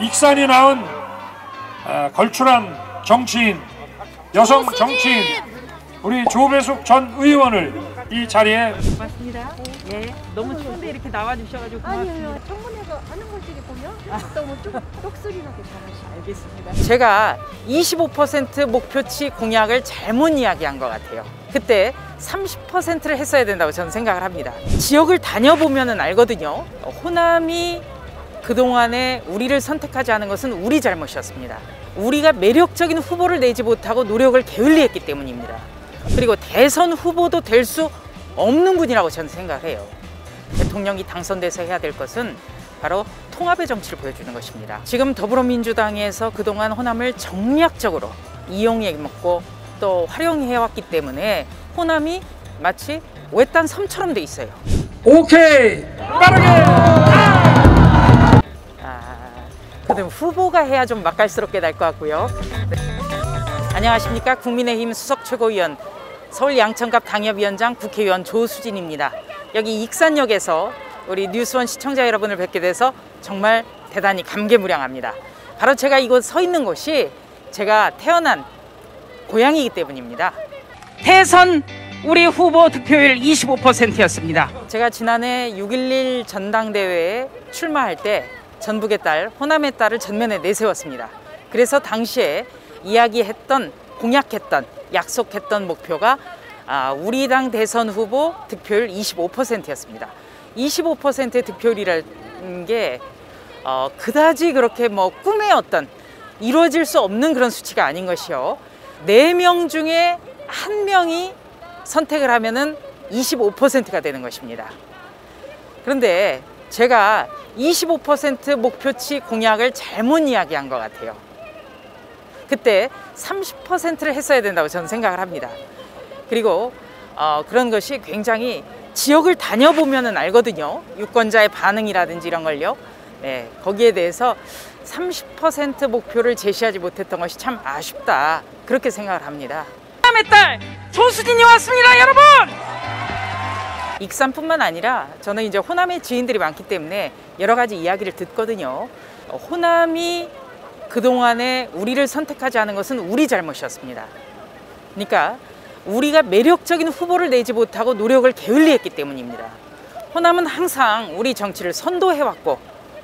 익산이 낳은 걸출한 정치인, 여성 정치인 우리 조배숙 전 의원을 이 자리에 고맙습니다. 예, 너무 추운데 이렇게 나와주셔가지고 고맙습니다. 아니요, 청문회가 하는 것들이 보면 너무 똑소리 나게 잘하시네요. 알겠습니다. 제가 25% 목표치 공약을 잘못 이야기한 것 같아요. 그때 30%를 했어야 된다고 저는 생각을 합니다. 지역을 다녀보면 알거든요. 호남이 그동안에 우리를 선택하지 않은 것은 우리 잘못이었습니다. 우리가 매력적인 후보를 내지 못하고 노력을 게을리했기 때문입니다. 그리고 대선 후보도 될 수 없는 분이라고 저는 생각을 해요. 대통령이 당선돼서 해야 될 것은 바로 통합의 정치를 보여주는 것입니다. 지금 더불어민주당에서 그동안 호남을 정략적으로 이용해 먹고 또 활용해왔기 때문에 호남이 마치 외딴 섬처럼 돼 있어요. 오케이! 빠르게! 그럼 후보가 해야 좀 맛깔스럽게 날 것 같고요. 네. 안녕하십니까. 국민의힘 수석 최고위원, 서울 양천갑 당협위원장 국회의원 조수진입니다. 여기 익산역에서 우리 뉴스원 시청자 여러분을 뵙게 돼서 정말 대단히 감개무량합니다. 바로 제가 이곳 서 있는 곳이 제가 태어난 고향이기 때문입니다. 대선 우리 후보 득표율 25%였습니다. 제가 지난해 6.11 전당대회에 출마할 때 전북의 딸, 호남의 딸을 전면에 내세웠습니다. 그래서 당시에 이야기했던, 공약했던, 약속했던 목표가 우리 당 대선 후보 득표율 25%였습니다. 25%의 득표율이라는 게 그다지 그렇게 뭐 꿈의 어떤 이루어질 수 없는 그런 수치가 아닌 것이요. 4명 중에 1명이 선택을 하면은 25%가 되는 것입니다. 그런데 제가 25% 목표치 공약을 잘못 이야기한 것 같아요. 그때 30%를 했어야 된다고 저는 생각을 합니다. 그리고 그런 것이 굉장히 지역을 다녀보면 알거든요. 유권자의 반응이라든지 이런 걸요. 네, 거기에 대해서 30% 목표를 제시하지 못했던 것이 참 아쉽다, 그렇게 생각을 합니다. 호남의 딸 조수진이 왔습니다, 여러분! 익산뿐만 아니라 저는 이제 호남의 지인들이 많기 때문에 여러 가지 이야기를 듣거든요. 호남이 그동안에 우리를 선택하지 않은 것은 우리 잘못이었습니다. 그러니까 우리가 매력적인 후보를 내지 못하고 노력을 게을리했기 때문입니다. 호남은 항상 우리 정치를 선도해왔고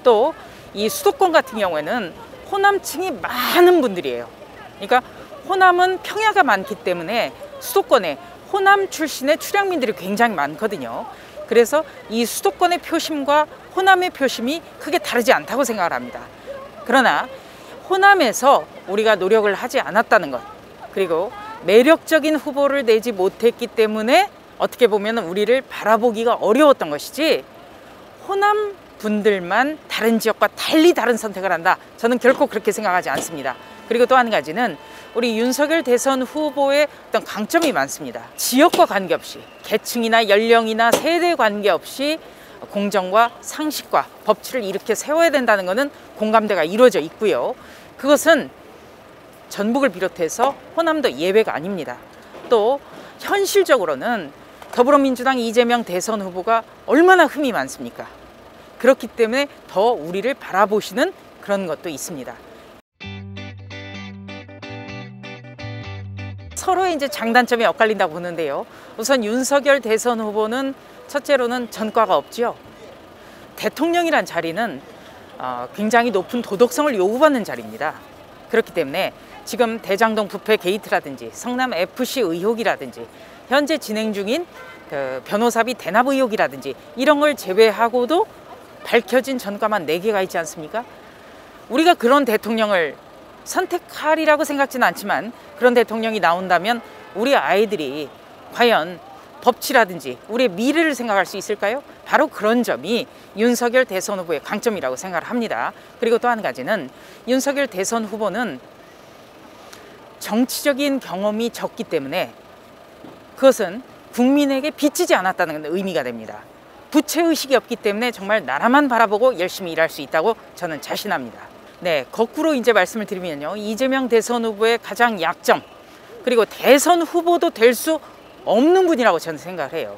또 이 수도권 같은 경우에는 호남층이 많은 분들이에요. 그러니까 호남은 평야가 많기 때문에 수도권에 호남 출신의 출향민들이 굉장히 많거든요. 그래서 이 수도권의 표심과 호남의 표심이 크게 다르지 않다고 생각을 합니다. 그러나 호남에서 우리가 노력을 하지 않았다는 것, 그리고 매력적인 후보를 내지 못했기 때문에 어떻게 보면 우리를 바라보기가 어려웠던 것이지, 호남 분들만 다른 지역과 달리 다른 선택을 한다, 저는 결코 그렇게 생각하지 않습니다. 그리고 또 한 가지는 우리 윤석열 대선 후보의 어떤 강점이 많습니다. 지역과 관계없이, 계층이나 연령이나 세대 관계없이 공정과 상식과 법치를 이렇게 세워야 된다는 것은 공감대가 이루어져 있고요. 그것은 전북을 비롯해서 호남도 예외가 아닙니다. 또 현실적으로는 더불어민주당 이재명 대선 후보가 얼마나 흠이 많습니까? 그렇기 때문에 더 우리를 바라보시는 그런 것도 있습니다. 서로의 이제 장단점이 엇갈린다고 보는데요. 우선 윤석열 대선 후보는 첫째로는 전과가 없죠. 대통령이란 자리는 굉장히 높은 도덕성을 요구받는 자리입니다. 그렇기 때문에 지금 대장동 부패 게이트라든지 성남 FC 의혹이라든지 현재 진행 중인 변호사비 대납 의혹이라든지 이런 걸 제외하고도 밝혀진 전과만 4개가 있지 않습니까? 우리가 그런 대통령을 선택하리라고 생각지는 않지만 그런 대통령이 나온다면 우리 아이들이 과연 법치라든지 우리의 미래를 생각할 수 있을까요? 바로 그런 점이 윤석열 대선 후보의 강점이라고 생각을 합니다. 그리고 또 한 가지는 윤석열 대선 후보는 정치적인 경험이 적기 때문에 그것은 국민에게 빚지지 않았다는 의미가 됩니다. 부채의식이 없기 때문에 정말 나라만 바라보고 열심히 일할 수 있다고 저는 자신합니다. 네, 거꾸로 이제 말씀을 드리면요, 이재명 대선 후보의 가장 약점, 그리고 대선 후보도 될 수 없는 분이라고 저는 생각을 해요.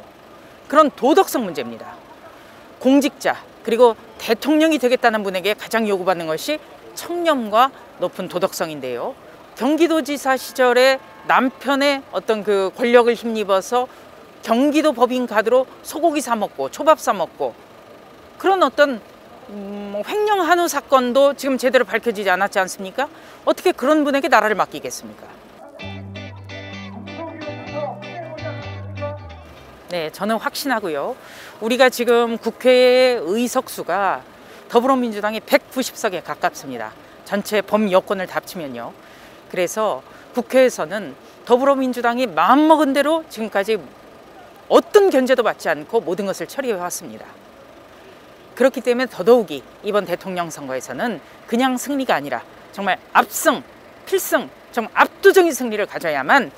그런 도덕성 문제입니다. 공직자 그리고 대통령이 되겠다는 분에게 가장 요구받는 것이 청렴과 높은 도덕성인데요. 경기도지사 시절에 남편의 어떤 그 권력을 힘입어서 경기도 법인 카드로 소고기 사 먹고 초밥 사 먹고 그런 어떤 횡령 한우 사건도 지금 제대로 밝혀지지 않았지 않습니까? 어떻게 그런 분에게 나라를 맡기겠습니까? 네, 저는 확신하고요. 우리가 지금 국회의 의석수가 더불어민주당이 190석에 가깝습니다. 전체 범여권을 다 합치면요. 그래서 국회에서는 더불어민주당이 마음먹은 대로 지금까지 어떤 견제도 받지 않고 모든 것을 처리해 왔습니다. 그렇기 때문에 더더욱이 이번 대통령 선거에서는 그냥 승리가 아니라 정말 압승, 필승, 정말 압도적인 승리를 가져야만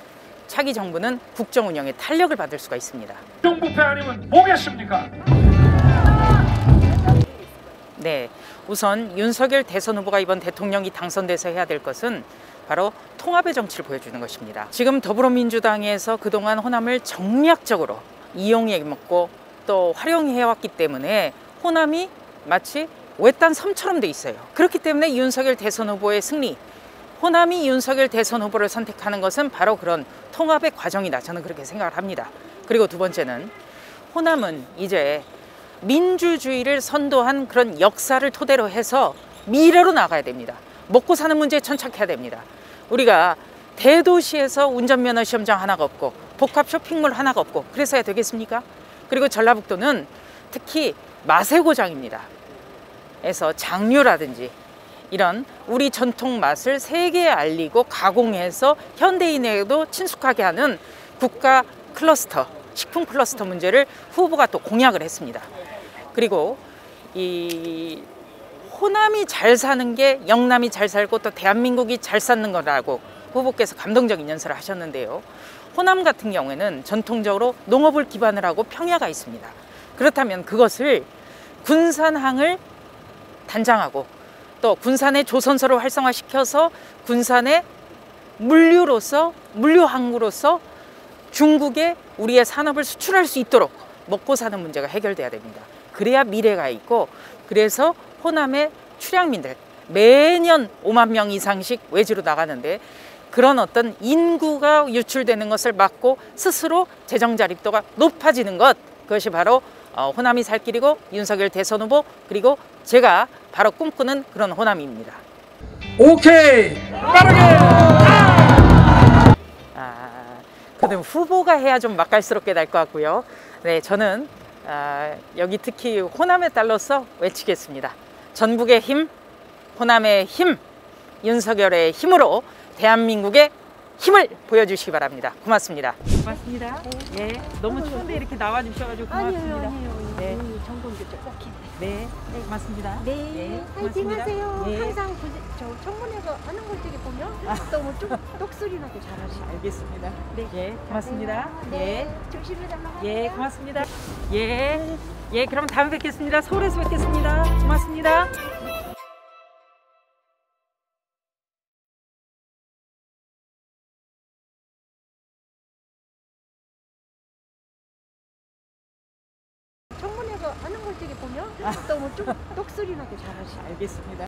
차기 정부는 국정 운영에 탄력을 받을 수가 있습니다. 정부패 아니면 뭐겠습니까? 네, 우선 윤석열 대선 후보가 이번 대통령이 당선돼서 해야 될 것은 바로 통합의 정치를 보여주는 것입니다. 지금 더불어민주당에서 그동안 호남을 정략적으로 이용해 먹고 또 활용해왔기 때문에 호남이 마치 외딴 섬처럼 돼 있어요. 그렇기 때문에 윤석열 대선 후보의 승리, 호남이 윤석열 대선 후보를 선택하는 것은 바로 그런 통합의 과정이다. 저는 그렇게 생각을 합니다. 그리고 두 번째는 호남은 이제 민주주의를 선도한 그런 역사를 토대로 해서 미래로 나가야 됩니다. 먹고 사는 문제에 천착해야 됩니다. 우리가 대도시에서 운전면허 시험장 하나가 없고 복합 쇼핑몰 하나가 없고 그래서야 되겠습니까? 그리고 전라북도는 특히 맛의 고장입니다. 그래서 장류라든지 이런 우리 전통 맛을 세계에 알리고 가공해서 현대인에게도 친숙하게 하는 국가 클러스터, 식품 클러스터 문제를 후보가 또 공약을 했습니다. 그리고 이 호남이 잘 사는 게 영남이 잘 살고 또 대한민국이 잘 사는 거라고 후보께서 감동적인 연설을 하셨는데요. 호남 같은 경우에는 전통적으로 농업을 기반으로 하고 평야가 있습니다. 그렇다면 그것을 군산항을 단장하고 또 군산의 조선소를 활성화시켜서 군산의 물류항으로서 중국에 우리의 산업을 수출할 수 있도록 먹고 사는 문제가 해결돼야 됩니다. 그래야 미래가 있고, 그래서 호남의 출향민들 매년 5만 명 이상씩 외지로 나가는데 그런 어떤 인구가 유출되는 것을 막고 스스로 재정 자립도가 높아지는 것, 그것이 바로 호남이 살 길이고 윤석열 대선 후보, 그리고 제가 바로 꿈꾸는 그런 호남입니다. 오케이, 빠르게. 그다음 후보가 해야 좀 맛깔스럽게 날 것 같고요. 네, 저는 여기 특히 호남의 딸로서 외치겠습니다. 전북의 힘, 호남의 힘, 윤석열의 힘으로 대한민국의 힘을 보여주시기 바랍니다. 고맙습니다. 고맙습니다. 네. 너무 추운데 이렇게 나와주셔가지고 고맙습니다. 아니에요. 네. 전공도 조금. 네, 고맙습니다. 네, 파이팅 고맙습니다. 하세요. 네. 항상 저 청문회가 하는 걸 되게 보면 너무 똑소리 나게 잘하시네요. 알겠습니다. 네. 예, 고맙습니다. 네, 조심히 잘나가세요. 예, 고맙습니다. 예, 그럼 다음에 뵙겠습니다. 서울에서 뵙겠습니다. 고맙습니다. 청문회가 하는 걸 되게 보면 너무 똑소리 나게 잘하시네요. 알겠습니다.